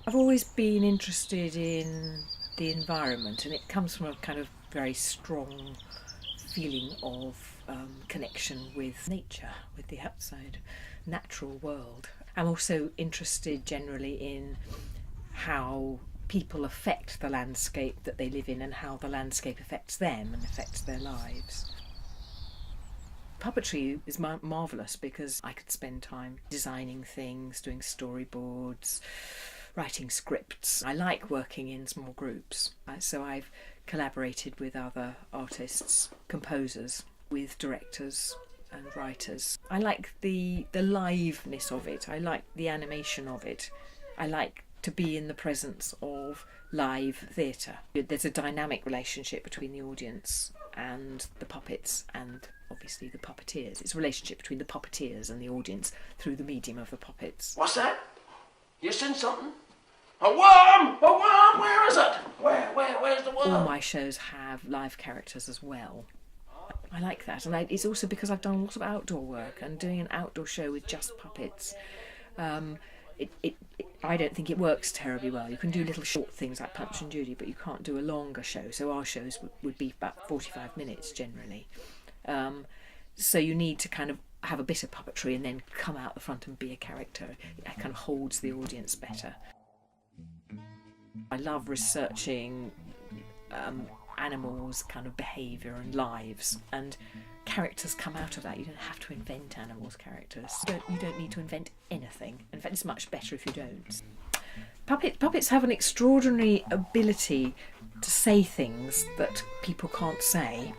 I've always been interested in the environment, and it comes from a kind of very strong feeling of connection with nature, with the outside natural world. I'm also interested generally in how people affect the landscape that they live in and how the landscape affects them and affects their lives. Puppetry is marvellous because I could spend time designing things, doing storyboards, writing scripts. I like working in small groups, so I've collaborated with other artists, composers, with directors and writers. I like the liveness of it. I like the animation of it. I like to be in the presence of live theatre. There's a dynamic relationship between the audience and the puppets and obviously the puppeteers. It's a relationship between the puppeteers and the audience through the medium of the puppets. What's that? You seen something? A worm! A worm! Where is it? Where's the worm? All my shows have live characters as well. I like that, and it's also because I've done lots of outdoor work, and doing an outdoor show with just puppets, I don't think it works terribly well. You can do little short things like Punch and Judy, but you can't do a longer show, so our shows would be about 45 minutes generally. So you need to kind of have a bit of puppetry and then come out the front and be a character. It kind of holds the audience better. I love researching animals' kind of behaviour and lives, and characters come out of that. You don't have to invent animals' characters. You don't need to invent anything. In fact, it's much better if you don't. Puppets have an extraordinary ability to say things that people can't say,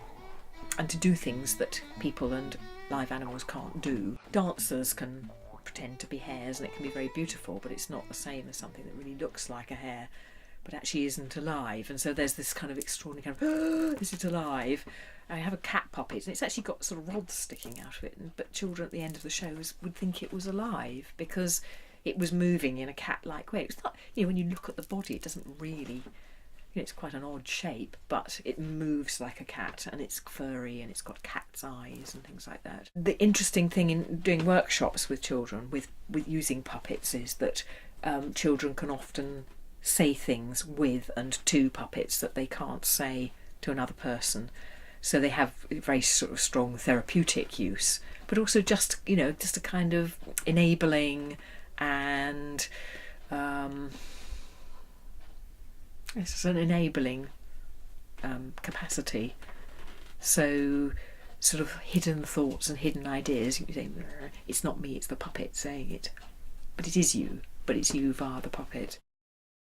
and to do things that people and live animals can't do. Dancers can pretend to be hares and it can be very beautiful, but it's not the same as something that really looks like a hare but actually isn't alive. And so there's this kind of extraordinary kind of, oh, is it alive? I have a cat puppet and it's actually got sort of rods sticking out of it, but children at the end of the shows would think it was alive because it was moving in a cat-like way. It's not, when you look at the body, it doesn't really, it's quite an odd shape, but it moves like a cat and it's furry and it's got cat's eyes and things like that. The interesting thing in doing workshops with children with using puppets is that children can often say things with and to puppets that they can't say to another person. So they have very sort of strong therapeutic use, but also just a kind of enabling and it's an enabling capacity. So sort of hidden thoughts and hidden ideas, you say, it's not me, it's the puppet saying it. But it is you, but it's you via the puppet.